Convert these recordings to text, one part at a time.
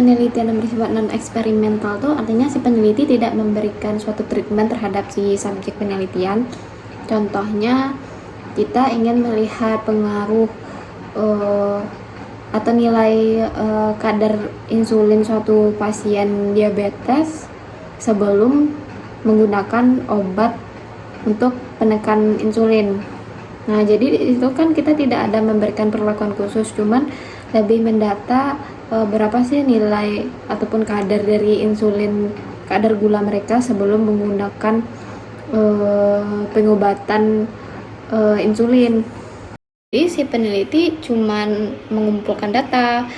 penelitian yang bersifat non-eksperimental tuh artinya si peneliti tidak memberikan suatu treatment terhadap si subjek penelitian. Contohnya kita ingin melihat pengaruh atau nilai kadar insulin suatu pasien diabetes sebelum menggunakan obat untuk penekan insulin. Nah, jadi itu kan kita tidak ada memberikan perlakuan khusus, cuman lebih mendata berapa sih nilai ataupun kadar dari insulin, kadar gula mereka sebelum menggunakan pengobatan insulin. Jadi si peneliti cuman mengumpulkan data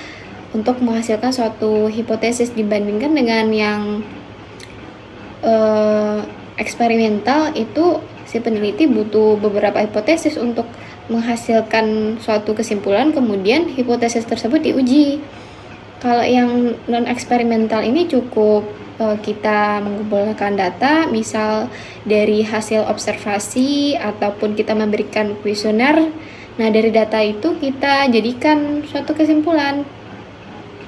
untuk menghasilkan suatu hipotesis dibandingkan dengan yang eksperimental. Itu si peneliti butuh beberapa hipotesis untuk menghasilkan suatu kesimpulan, kemudian hipotesis tersebut diuji. Kalau yang non eksperimental ini cukup kita mengumpulkan data, misal dari hasil observasi ataupun kita memberikan kuesioner. Nah, dari data itu kita jadikan suatu kesimpulan.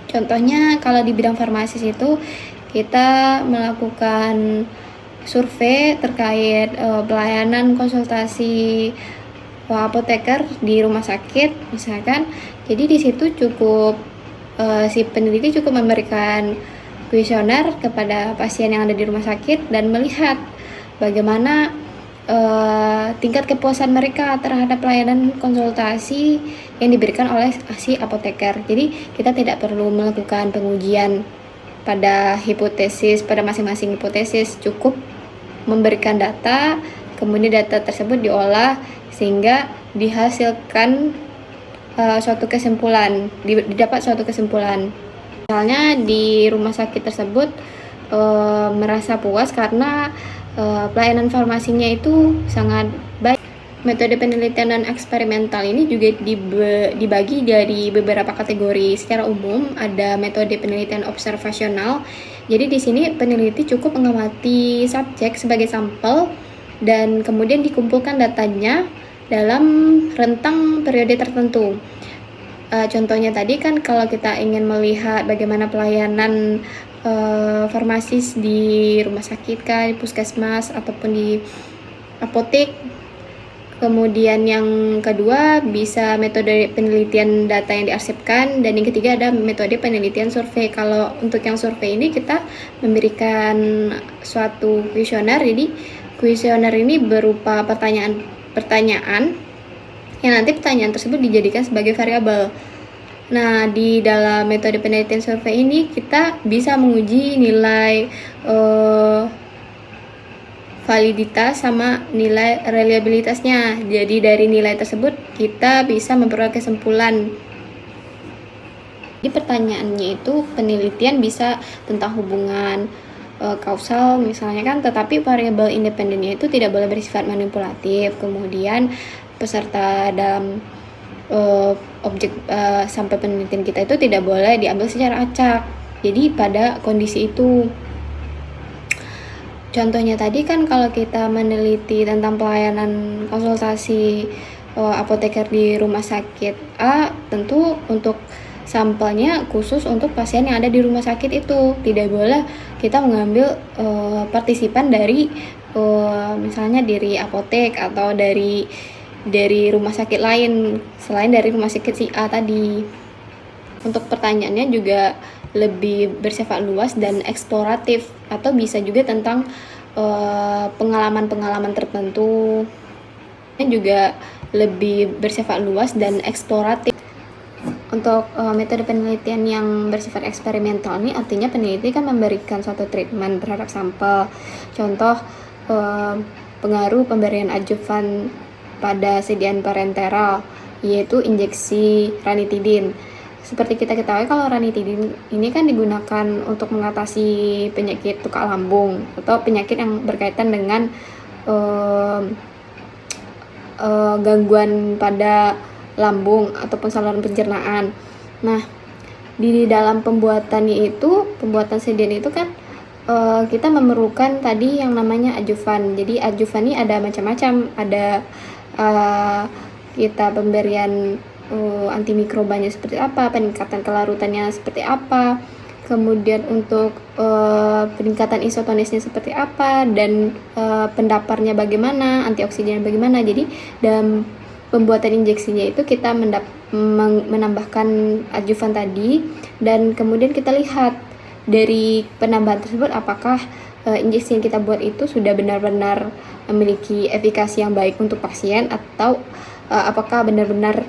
Contohnya kalau di bidang farmasis itu kita melakukan survei terkait pelayanan konsultasi apoteker di rumah sakit misalkan. Jadi di situ cukup si peneliti cukup memberikan kuesioner kepada pasien yang ada di rumah sakit dan melihat bagaimana tingkat kepuasan mereka terhadap pelayanan konsultasi yang diberikan oleh si apoteker. Jadi kita tidak perlu melakukan pengujian pada hipotesis, pada masing-masing hipotesis, cukup memberikan data, kemudian data tersebut diolah sehingga dihasilkan suatu kesimpulan, didapat suatu kesimpulan. Misalnya di rumah sakit tersebut merasa puas karena pelayanan farmasinya itu sangat baik. Metode penelitian dan eksperimental ini juga dibagi dari beberapa kategori. Secara umum ada metode penelitian observasional. Jadi di sini peneliti cukup mengamati subjek sebagai sampel dan kemudian dikumpulkan datanya dalam rentang periode tertentu. Contohnya tadi kan kalau kita ingin melihat bagaimana pelayanan farmasis di rumah sakit kan, di puskesmas ataupun di apotek. Kemudian yang kedua bisa metode penelitian data yang diarsipkan, dan yang ketiga ada metode penelitian survei. Kalau untuk yang survei ini kita memberikan suatu kuesioner. Jadi kuesioner ini berupa pertanyaan yang nanti pertanyaan tersebut dijadikan sebagai variabel. Nah, di dalam metode penelitian survei ini kita bisa menguji nilai validitas sama nilai reliabilitasnya. Jadi dari nilai tersebut kita bisa memperoleh kesimpulan. Di pertanyaannya itu penelitian bisa tentang hubungan kausal misalnya kan, tetapi variabel independennya itu tidak boleh bersifat manipulatif. Kemudian peserta dalam objek sampai penelitian kita itu tidak boleh diambil secara acak. Jadi pada kondisi itu, contohnya tadi kan kalau kita meneliti tentang pelayanan konsultasi apoteker di rumah sakit A, tentu untuk sampelnya khusus untuk pasien yang ada di rumah sakit itu. Tidak boleh kita mengambil partisipan dari misalnya dari apotek atau dari rumah sakit lain selain dari rumah sakit si A tadi. Untuk pertanyaannya juga lebih bersifat luas dan eksploratif, atau bisa juga tentang pengalaman-pengalaman tertentu, dan juga lebih bersifat luas dan eksploratif. Untuk metode penelitian yang bersifat eksperimental ini artinya peneliti kan memberikan suatu treatment terhadap sampel. Contoh pengaruh pemberian adjuvan pada sediaan parenteral, yaitu injeksi ranitidin. Seperti kita ketahui kalau ranitidin ini kan digunakan untuk mengatasi penyakit tukak lambung atau penyakit yang berkaitan dengan gangguan pada lambung ataupun saluran pencernaan. Nah, di dalam pembuatan sediaan itu kan kita memerlukan tadi yang namanya adjuvan. Jadi adjuvan ini ada macam-macam, ada kita pemberian antimikrobanya seperti apa, peningkatan kelarutannya seperti apa, kemudian untuk peningkatan isotonisnya seperti apa, dan pendaparnya bagaimana, antioksidannya bagaimana. Jadi dalam pembuatan injeksinya itu kita menambahkan adjuvan tadi, dan kemudian kita lihat dari penambahan tersebut apakah injeksi yang kita buat itu sudah benar-benar memiliki efikasi yang baik untuk pasien, atau apakah benar-benar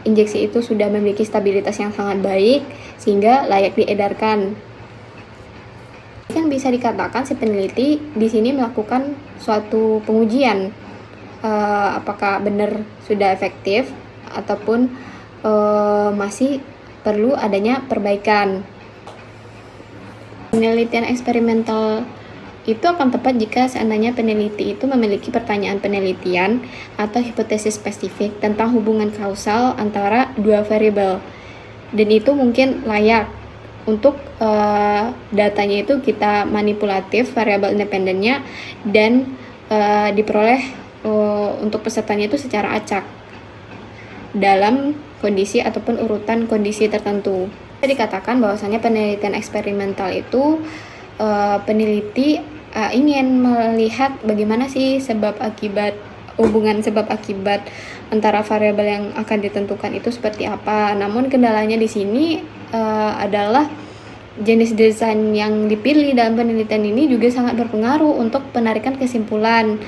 injeksi itu sudah memiliki stabilitas yang sangat baik sehingga layak diedarkan. Kan bisa dikatakan si peneliti di sini melakukan suatu pengujian apakah benar sudah efektif ataupun masih perlu adanya perbaikan. Penelitian eksperimental itu akan tepat jika seandainya peneliti itu memiliki pertanyaan penelitian atau hipotesis spesifik tentang hubungan kausal antara dua variabel, dan itu mungkin layak untuk datanya itu kita manipulatif variabel independennya dan diperoleh untuk pesertanya itu secara acak dalam kondisi ataupun urutan kondisi tertentu. Bisa dikatakan bahwasanya penelitian eksperimental itu peneliti ingin melihat bagaimana sih hubungan sebab akibat antara variabel yang akan ditentukan itu seperti apa. Namun kendalanya di sini adalah jenis desain yang dipilih dalam penelitian ini juga sangat berpengaruh untuk penarikan kesimpulan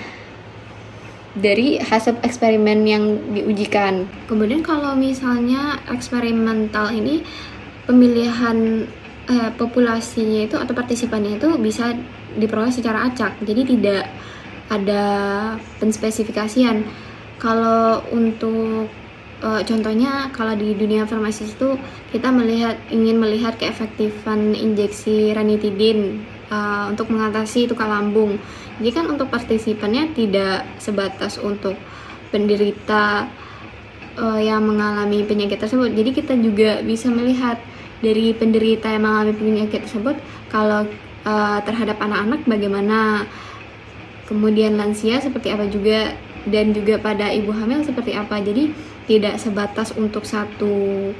dari hasil eksperimen yang diujikan. Kemudian kalau misalnya eksperimental ini pemilihan populasinya itu atau partisipannya itu bisa diperoleh secara acak, jadi tidak ada penspesifikasian. Kalau untuk contohnya kalau di dunia farmasi itu kita ingin melihat keefektifan injeksi ranitidin untuk mengatasi luka lambung. Jadi kan untuk partisipannya tidak sebatas untuk penderita yang mengalami penyakit tersebut. Jadi kita juga bisa melihat dari penderita yang mengalami penyakit tersebut, kalau terhadap anak-anak bagaimana, kemudian lansia seperti apa juga, dan juga pada ibu hamil seperti apa. Jadi tidak sebatas untuk satu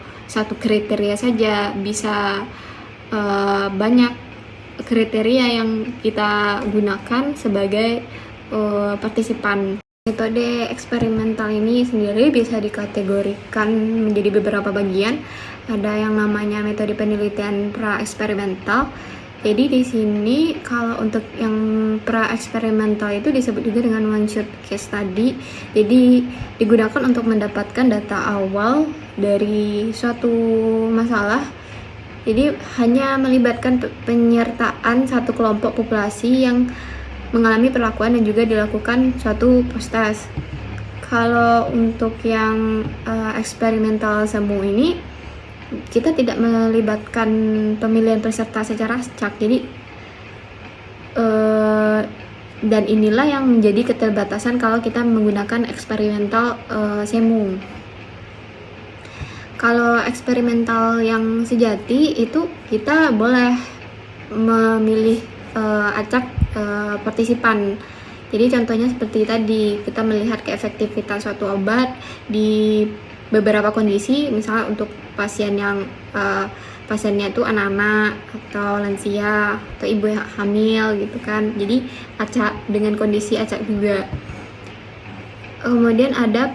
kriteria saja, bisa banyak kriteria yang kita gunakan sebagai partisipan. Metode eksperimental ini sendiri bisa dikategorikan menjadi beberapa bagian. Ada yang namanya metode penelitian pra-eksperimental. Jadi di sini kalau untuk yang pra-eksperimental itu disebut juga dengan one shot case study. Jadi digunakan untuk mendapatkan data awal dari suatu masalah. Jadi hanya melibatkan penyertaan satu kelompok populasi yang mengalami perlakuan dan juga dilakukan suatu postas. Kalau untuk yang eksperimental semu ini, kita tidak melibatkan pemilihan peserta secara acak. Jadi dan inilah yang menjadi keterbatasan kalau kita menggunakan eksperimental semu. Kalau eksperimental yang sejati itu kita boleh memilih acak partisipan. Jadi contohnya seperti tadi, kita melihat keefektifan suatu obat di beberapa kondisi, misalnya untuk pasien yang pasiennya itu anak-anak atau lansia atau ibu yang hamil gitu kan. Jadi acak dengan kondisi acak juga. Kemudian ada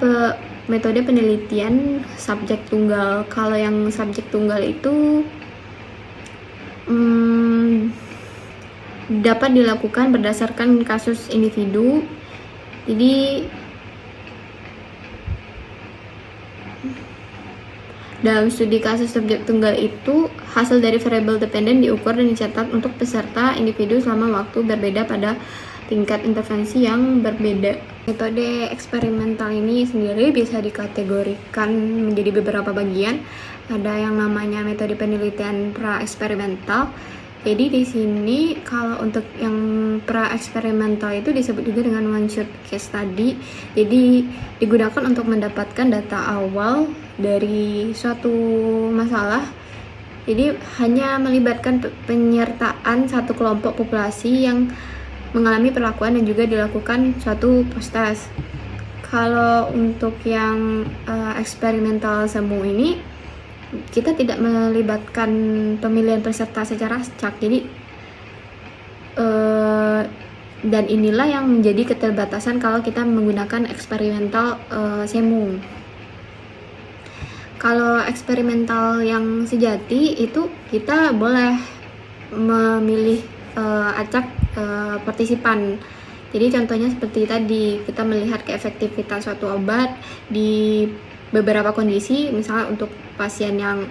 metode penelitian subjek tunggal. Kalau yang subjek tunggal itu dapat dilakukan berdasarkan kasus individu. Jadi dalam studi kasus subjek tunggal itu hasil dari variabel dependen diukur dan dicatat untuk peserta individu selama waktu berbeda pada tingkat intervensi yang berbeda. Metode eksperimental ini sendiri bisa dikategorikan menjadi beberapa bagian. Ada yang namanya metode penelitian pra-eksperimental. Jadi di sini kalau untuk yang pra-eksperimental itu disebut juga dengan one shot case study. Jadi digunakan untuk mendapatkan data awal dari suatu masalah. Jadi hanya melibatkan penyertaan satu kelompok populasi yang mengalami perlakuan dan juga dilakukan suatu postas. Kalau untuk yang eksperimental semu ini, kita tidak melibatkan pemilihan peserta secara acak. Jadi dan inilah yang menjadi keterbatasan kalau kita menggunakan eksperimental semu. Kalau eksperimental yang sejati itu kita boleh memilih acak partisipan. Jadi contohnya seperti tadi, kita melihat keefektivitas suatu obat di beberapa kondisi, misalnya untuk pasien yang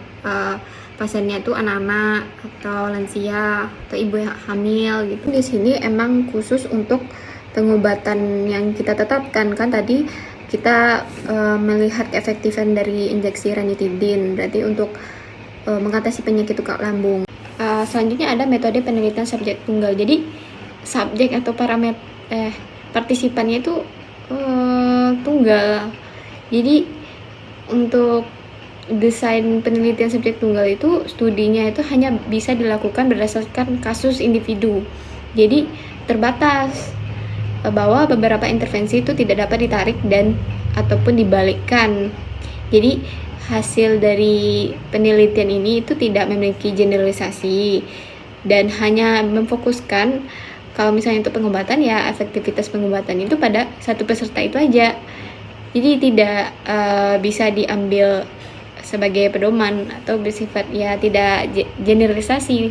pasiennya itu anak-anak atau lansia atau ibu yang hamil gitu. Di sini emang khusus untuk pengobatan yang kita tetapkan, kan tadi kita melihat keefektifan dari injeksi ranitidin, berarti untuk mengatasi penyakit tukak lambung. Selanjutnya ada metode penelitian subjek tunggal. Jadi subjek atau partisipannya itu tunggal. Jadi untuk desain penelitian subjek tunggal itu studinya itu hanya bisa dilakukan berdasarkan kasus individu. Jadi terbatas bahwa beberapa intervensi itu tidak dapat ditarik dan ataupun dibalikkan. Jadi hasil dari penelitian ini itu tidak memiliki generalisasi dan hanya memfokuskan kalau misalnya untuk pengobatan ya efektivitas pengobatan itu pada satu peserta itu aja. Jadi tidak bisa diambil sebagai pedoman atau bersifat ya tidak generalisasi.